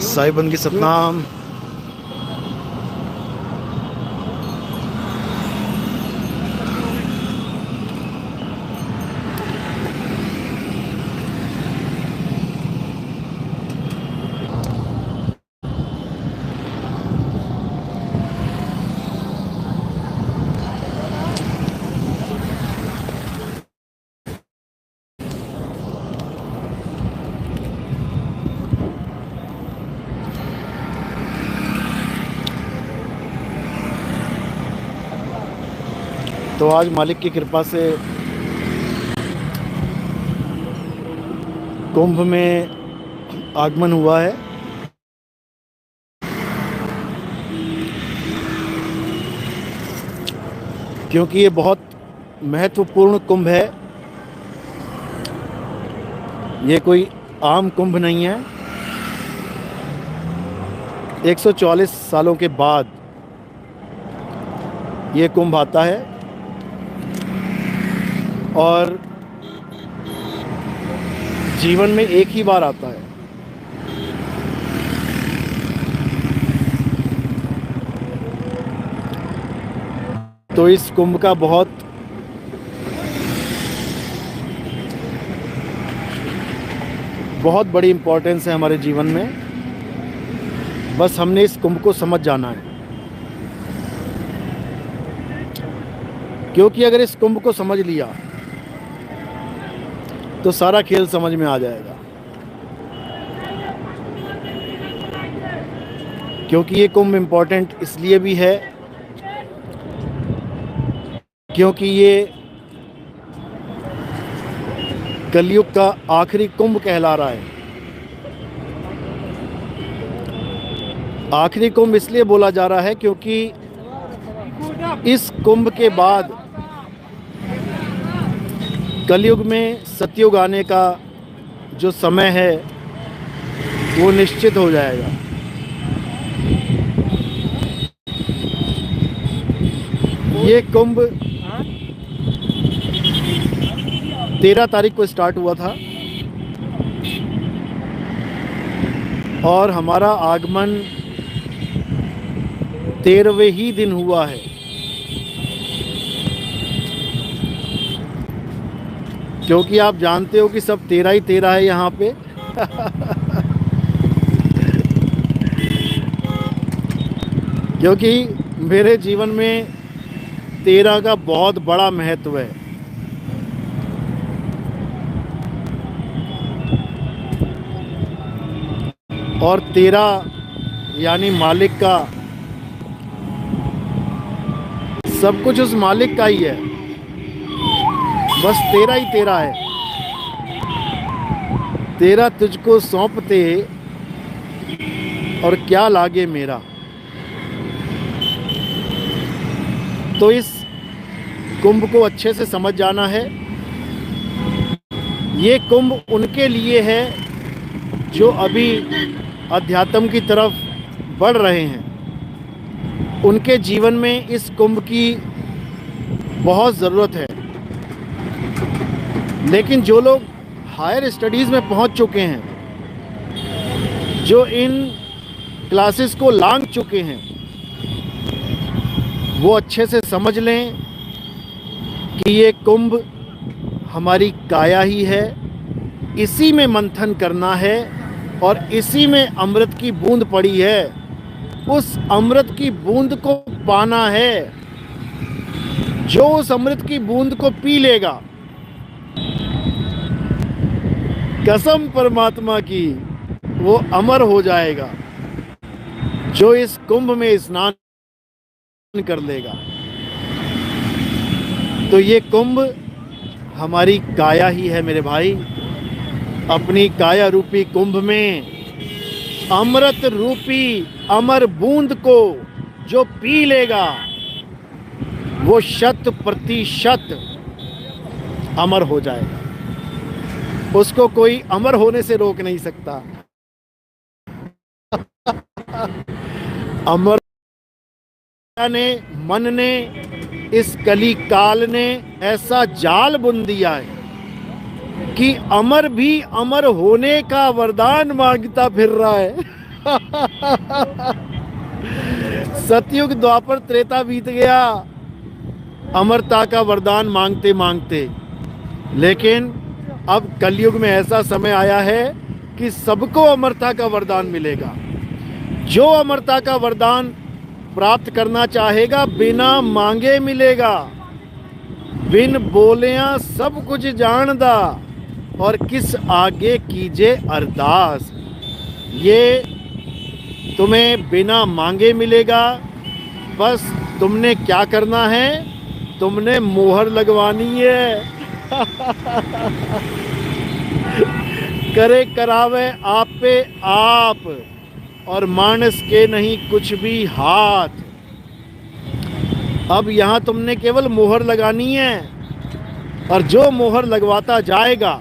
साहिबन की सतनाम। तो आज मालिक की कृपा से कुंभ में आगमन हुआ है। क्योंकि ये बहुत महत्वपूर्ण कुंभ है, ये कोई आम कुंभ नहीं है। 144 सालों के बाद ये कुंभ आता है और जीवन में एक ही बार आता है। तो इस कुंभ का बहुत बड़ी इम्पोर्टेंस है हमारे जीवन में। बस हमने इस कुंभ को समझ जाना है, क्योंकि अगर इस कुंभ को समझ लिया तो सारा खेल समझ में आ जाएगा। क्योंकि ये कुंभ इम्पोर्टेंट इसलिए भी है क्योंकि ये कलयुग का आखिरी कुंभ कहला रहा है। आखिरी कुंभ इसलिए बोला जा रहा है क्योंकि इस कुंभ के बाद कलयुग में सतयुग आने का जो समय है वो निश्चित हो जाएगा। ये कुंभ 13 तारीख को स्टार्ट हुआ था और हमारा आगमन 13वें ही दिन हुआ है। क्योंकि आप जानते हो कि सब 13 ही 13 है यहाँ पे। क्योंकि मेरे जीवन में 13 का बहुत बड़ा महत्व है। और 13 यानी मालिक का, सब कुछ उस मालिक का ही है। बस 13 ही 13 है। 13 तुझको सौंपते और क्या लागे मेरा। तो इस कुंभ को अच्छे से समझ जाना है। ये कुंभ उनके लिए है जो अभी अध्यात्म की तरफ बढ़ रहे हैं। उनके जीवन में इस कुंभ की बहुत ज़रूरत है। लेकिन जो लोग हायर स्टडीज़ में पहुंच चुके हैं, जो इन क्लासेस को लांघ चुके हैं, वो अच्छे से समझ लें कि ये कुंभ हमारी काया ही है। इसी में मंथन करना है और इसी में अमृत की बूंद पड़ी है। उस अमृत की बूंद को पाना है। जो उस अमृत की बूंद को पी लेगा, कसम परमात्मा की, वो अमर हो जाएगा। जो इस कुंभ में स्नान कर लेगा। तो ये कुंभ हमारी काया ही है मेरे भाई। अपनी काया रूपी कुंभ में अमृत रूपी अमर बूंद को जो पी लेगा वो 100% अमर हो जाएगा। उसको कोई अमर होने से रोक नहीं सकता। अमर ने, मन ने, इस कली काल ने ऐसा जाल बुन दिया है कि अमर भी अमर होने का वरदान मांगता फिर रहा है। सतयुग द्वापर त्रेता बीत गया अमरता का वरदान मांगते मांगते, लेकिन अब कलयुग में ऐसा समय आया है कि सबको अमरता का वरदान मिलेगा। जो अमरता का वरदान प्राप्त करना चाहेगा बिना मांगे मिलेगा। बिन बोलिया सब कुछ जानदा और किस आगे कीजे अरदास। ये तुम्हें बिना मांगे मिलेगा। बस तुमने क्या करना है, तुमने मोहर लगवानी है। करे करावे आप पे आप और मानस के नहीं कुछ भी हाथ। अब यहाँ तुमने केवल मोहर लगानी है और जो मोहर लगवाता जाएगा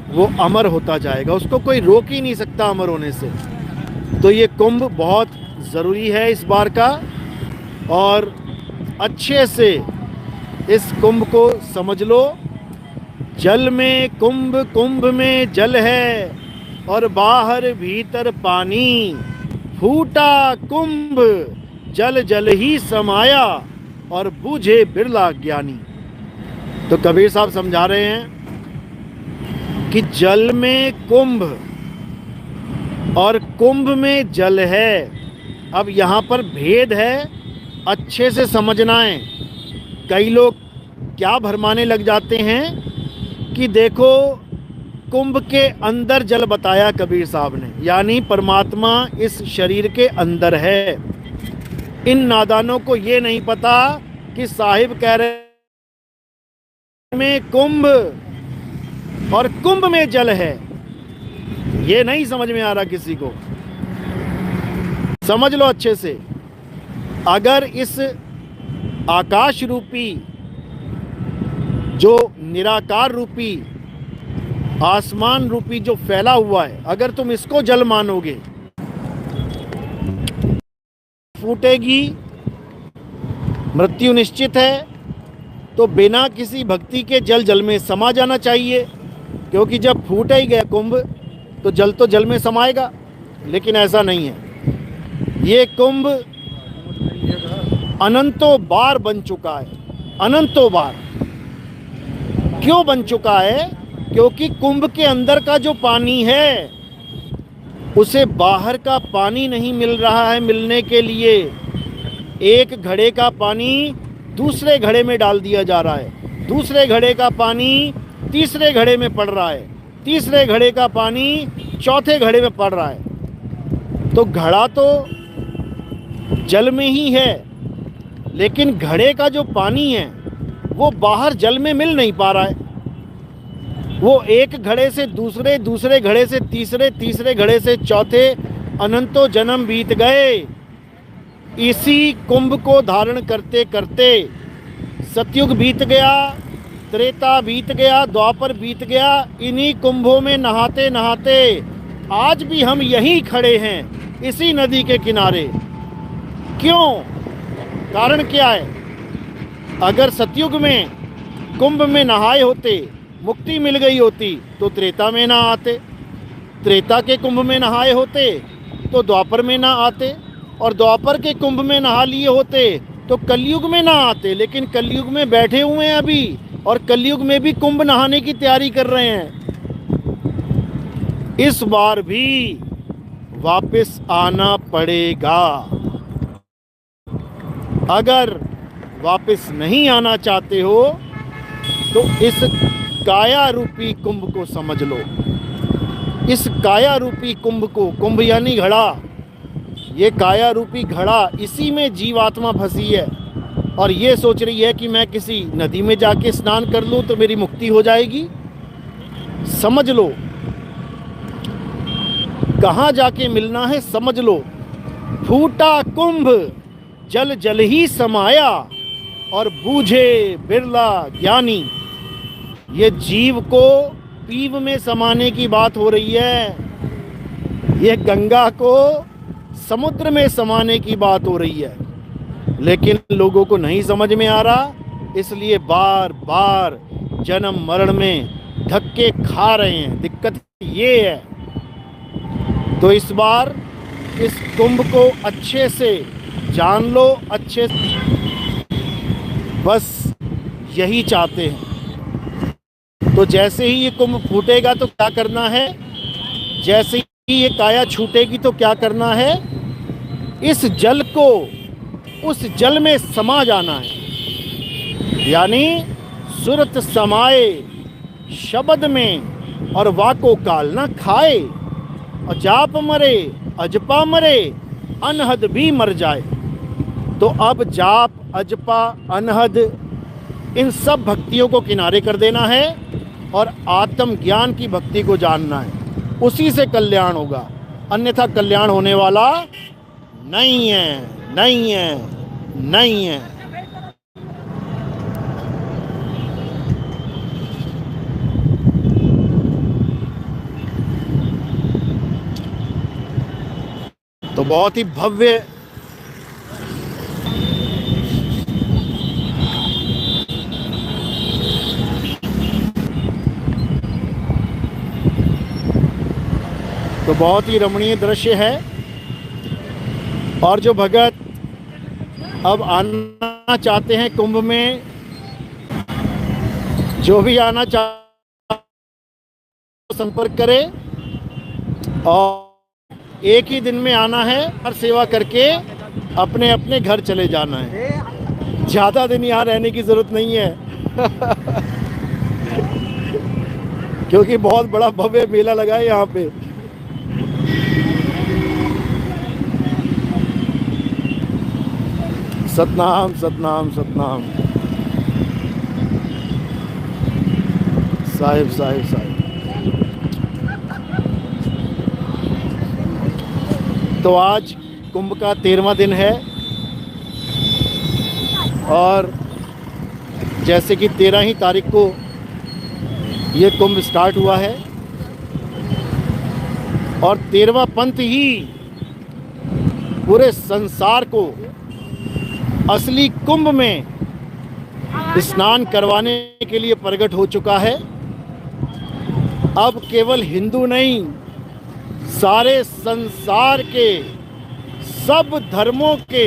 वो अमर होता जाएगा। उसको कोई रोक ही नहीं सकता अमर होने से। तो ये कुंभ बहुत ज़रूरी है इस बार का, और अच्छे से इस कुंभ को समझ लो। जल में कुंभ, कुंभ में जल है और बाहर भीतर पानी। फूटा कुंभ जल जल ही समाया और बूझे बिरला ज्ञानी। तो कबीर साहब समझा रहे हैं कि जल में कुंभ और कुंभ में जल है। अब यहाँ पर भेद है, अच्छे से समझना है। कई लोग क्या भरमाने लग जाते हैं कि देखो कुंभ के अंदर जल बताया कबीर साहब ने, यानी परमात्मा इस शरीर के अंदर है। इन नादानों को ये नहीं पता कि साहिब कह रहे में कुंभ और कुंभ में जल है। ये नहीं समझ में आ रहा किसी को। समझ लो अच्छे से। अगर इस आकाश रूपी, जो निराकार रूपी, आसमान रूपी जो फैला हुआ है, अगर तुम इसको जल मानोगे, फूटेगी, मृत्यु निश्चित है, तो बिना किसी भक्ति के जल जल में समा जाना चाहिए। क्योंकि जब फूट ही गया कुंभ तो जल में समाएगा। लेकिन ऐसा नहीं है। ये कुंभ अनंतों बार बन चुका है। अनंतों बार क्यों बन चुका है? क्योंकि कुंभ के अंदर का जो पानी है उसे बाहर का पानी नहीं मिल रहा है। मिलने के लिए एक घड़े का पानी दूसरे घड़े में डाल दिया जा रहा है, दूसरे घड़े का पानी तीसरे घड़े में पड़ रहा है, तीसरे घड़े का पानी चौथे घड़े में पड़ रहा है। तो घड़ा तो जल में ही है, लेकिन घड़े का जो पानी है वो बाहर जल में मिल नहीं पा रहा है। वो एक घड़े से दूसरे, दूसरे घड़े से तीसरे, तीसरे घड़े से चौथे, अनंतों जन्म बीत गए। इसी कुंभ को धारण करते करते सतयुग बीत गया, त्रेता बीत गया, द्वापर बीत गया। इन्हीं कुंभों में नहाते नहाते आज भी हम यहीं खड़े हैं, इसी नदी के किनारे। क्यों? कारण क्या है? अगर सतयुग में कुंभ में नहाए होते, मुक्ति मिल गई होती, तो त्रेता में ना आते। त्रेता के कुंभ में नहाए होते तो द्वापर में ना आते, और द्वापर के कुंभ में नहा लिए होते तो कलयुग में ना आते। लेकिन कलयुग में बैठे हुए हैं अभी, और कलयुग में भी कुंभ नहाने की तैयारी कर रहे हैं। इस बार भी वापस आना पड़ेगा। अगर वापस नहीं आना चाहते हो तो इस काया रूपी कुंभ को समझ लो। इस काया रूपी कुंभ को, कुंभ यानी घड़ा, ये काया रूपी घड़ा, इसी में जीवात्मा फंसी है और ये सोच रही है कि मैं किसी नदी में जाके स्नान कर लूं तो मेरी मुक्ति हो जाएगी। समझ लो कहाँ जाके मिलना है, समझ लो। फूटा कुंभ जल जल ही समाया और बूझे बिरला ज्ञानी। ये जीव को पीव में समाने की बात हो रही है, ये गंगा को समुद्र में समाने की बात हो रही है, लेकिन लोगों को नहीं समझ में आ रहा, इसलिए बार बार जन्म मरण में धक्के खा रहे हैं। दिक्कत ये है। तो इस बार इस कुंभ को अच्छे से जान लो, अच्छे से, बस यही चाहते हैं। तो जैसे ही ये कुंभ फूटेगा तो क्या करना है, जैसे ही ये काया छूटेगी तो क्या करना है, इस जल को उस जल में समा जाना है। यानी सुरत समाए शब्द में और वाको काल न खाए, और जाप मरे अजपा मरे अनहद भी मर जाए। तो अब जाप अजपा अनहद इन सब भक्तियों को किनारे कर देना है और आत्मज्ञान की भक्ति को जानना है, उसी से कल्याण होगा, अन्यथा कल्याण होने वाला नहीं है, नहीं है, नहीं है। तो बहुत ही भव्य तो बहुत ही रमणीय दृश्य है। और जो भगत अब आना चाहते हैं कुंभ में, जो भी आना चाहते संपर्क करें, और एक ही दिन में आना है, हर सेवा करके अपने अपने घर चले जाना है। ज़्यादा दिन यहाँ रहने की ज़रूरत नहीं है क्योंकि बहुत बड़ा भव्य मेला लगा है यहाँ पे। सतनाम सतनाम सतनाम। साहिब साहिब साहिब। तो आज कुंभ का 13वां दिन है, और जैसे कि 13 ही तारीख को ये कुंभ स्टार्ट हुआ है, और 13वां पंथ ही पूरे संसार को असली कुंभ में स्नान करवाने के लिए प्रकट हो चुका है। अब केवल हिंदू नहीं, सारे संसार के सब धर्मों के,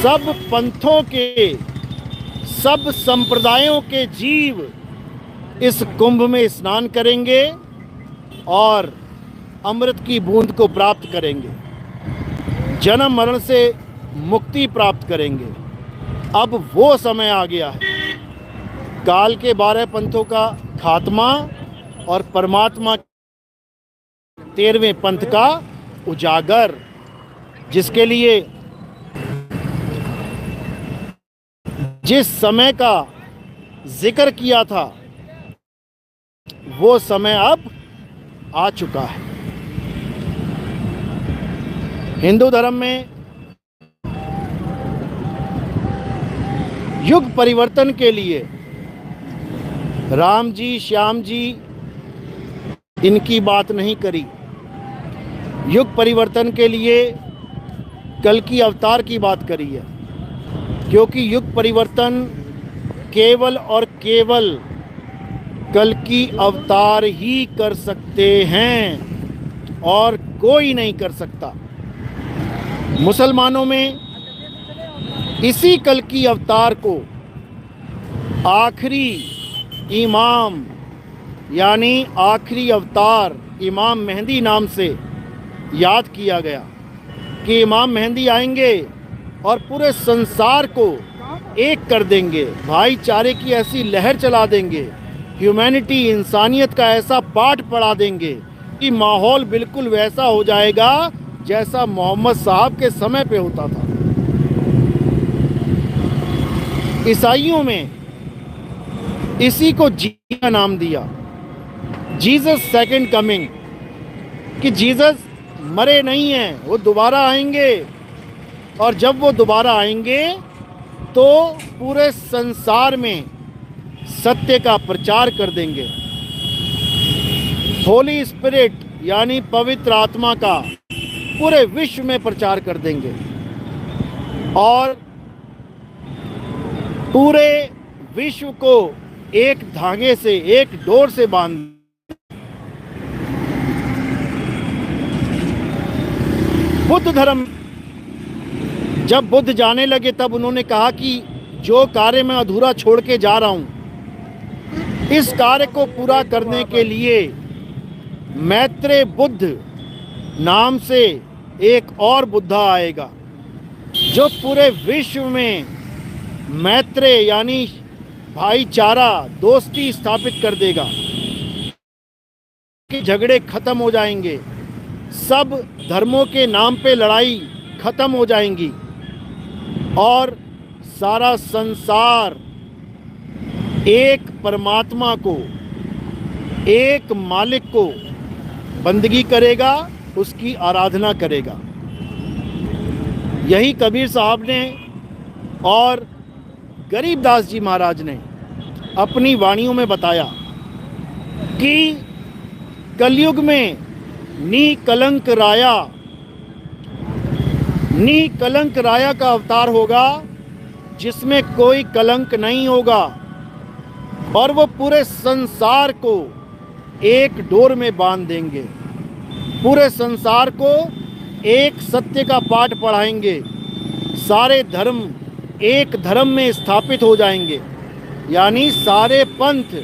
सब पंथों के, सब संप्रदायों के जीव इस कुंभ में स्नान करेंगे और अमृत की बूंद को प्राप्त करेंगे, जन्म मरण से मुक्ति प्राप्त करेंगे। अब वो समय आ गया है, काल के 12 पंथों का खात्मा और परमात्मा 13वें पंथ का उजागर, जिसके लिए जिस समय का जिक्र किया था वो समय अब आ चुका है। हिंदू धर्म में युग परिवर्तन के लिए राम जी, श्याम जी इनकी बात नहीं करी। युग परिवर्तन के लिए कल की अवतार की बात करी है, क्योंकि युग परिवर्तन केवल और केवल कल की अवतार ही कर सकते हैं और कोई नहीं कर सकता। मुसलमानों में इसी कल की अवतार को आखिरी इमाम यानी आखिरी अवतार इमाम मेहंदी नाम से याद किया गया कि इमाम मेहंदी आएंगे और पूरे संसार को एक कर देंगे, भाईचारे की ऐसी लहर चला देंगे, ह्यूमैनिटी इंसानियत का ऐसा पाठ पढ़ा देंगे कि माहौल बिल्कुल वैसा हो जाएगा जैसा मोहम्मद साहब के समय पे होता था। ईसाइयों में इसी को जीसस नाम दिया, जीसस सेकंड कमिंग, कि जीसस मरे नहीं हैं, वो दोबारा आएंगे और जब वो दोबारा आएंगे तो पूरे संसार में सत्य का प्रचार कर देंगे। होली स्पिरिट यानी पवित्र आत्मा का पूरे विश्व में प्रचार कर देंगे और पूरे विश्व को एक धागे से, एक डोर से बांध। बुद्ध धर्म, जब बुद्ध जाने लगे तब उन्होंने कहा कि जो कार्य मैं अधूरा छोड़ के जा रहा हूं, इस कार्य को पूरा करने के लिए मैत्रेय बुद्ध नाम से एक और बुद्धा आएगा जो पूरे विश्व में मैत्रेय यानी भाईचारा, दोस्ती स्थापित कर देगा कि झगड़े खत्म हो जाएंगे, सब धर्मों के नाम पे लड़ाई खत्म हो जाएंगी और सारा संसार एक परमात्मा को, एक मालिक को बंदगी करेगा, उसकी आराधना करेगा। यही कबीर साहब ने और गरीबदास जी महाराज ने अपनी वाणियों में बताया कि कलयुग में निकलंक राया का अवतार होगा जिसमें कोई कलंक नहीं होगा और वो पूरे संसार को एक डोर में बांध देंगे, पूरे संसार को एक सत्य का पाठ पढ़ाएंगे, सारे धर्म एक धर्म में स्थापित हो जाएंगे, यानी सारे पंथ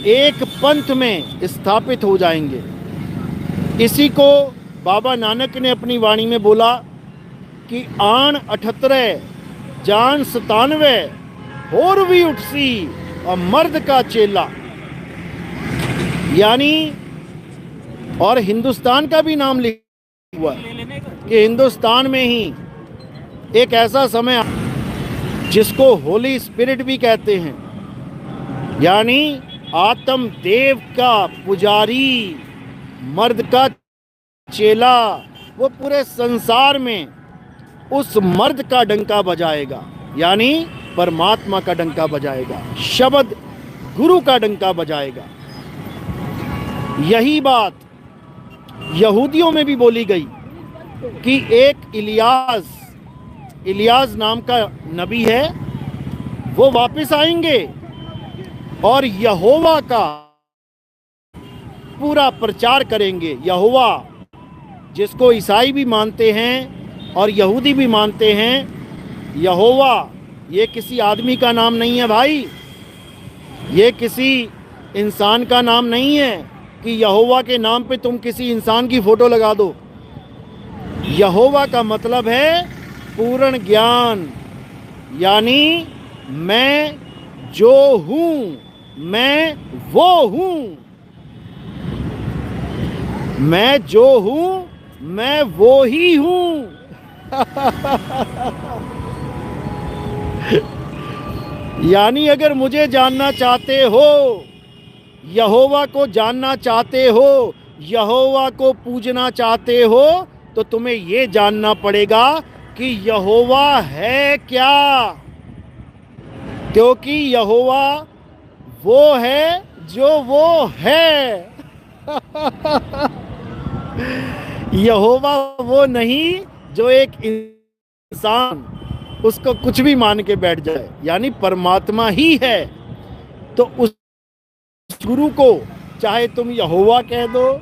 एक पंथ में स्थापित हो जाएंगे। इसी को बाबा नानक ने अपनी वाणी में बोला कि आन 78 जान 97 और भी उठसी और मर्द का चेला, यानी और हिंदुस्तान का भी नाम लिखा हुआ है कि हिंदुस्तान में ही एक ऐसा समय जिसको होली स्पिरिट भी कहते हैं, यानी आत्म देव का पुजारी, मर्द का चेला, वो पूरे संसार में उस मर्द का डंका बजाएगा, यानी परमात्मा का डंका बजाएगा, शब्द गुरु का डंका बजाएगा। यही बात यहूदियों में भी बोली गई कि एक इलियास नाम का नबी है, वो वापस आएंगे और यहोवा का पूरा प्रचार करेंगे। यहोवा जिसको ईसाई भी मानते हैं और यहूदी भी मानते हैं, यहोवा ये किसी आदमी का नाम नहीं है भाई, ये किसी इंसान का नाम नहीं है कि यहोवा के नाम पे तुम किसी इंसान की फोटो लगा दो। यहोवा का मतलब है पूर्ण ज्ञान, यानी मैं जो हूँ, मैं वो हूँ, मैं जो हूँ मैं वो ही हूँ। यानी अगर मुझे जानना चाहते हो, यहोवा को जानना चाहते हो, यहोवा को पूजना चाहते हो, तो तुम्हें ये जानना पड़ेगा कि यहोवा है क्या, क्योंकि यहोवा वो है जो वो है। यहोवा वो नहीं जो एक इंसान उसको कुछ भी मान के बैठ जाए, यानी परमात्मा ही है। तो उस गुरु को चाहे तुम यहोवा कह दो,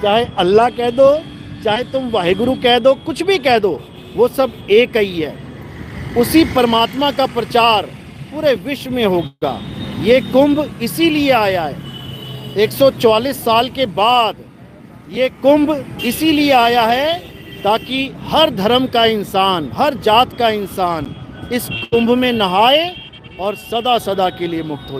चाहे अल्लाह कह दो, चाहे तुम वाहिगुरु कह दो, कुछ भी कह दो, वो सब एक ही है। उसी परमात्मा का प्रचार पूरे विश्व में होगा। ये कुंभ इसीलिए आया है, 144 साल के बाद ये कुंभ इसीलिए आया है ताकि हर धर्म का इंसान, हर जात का इंसान इस कुंभ में नहाए और सदा सदा के लिए मुक्त हो जाए।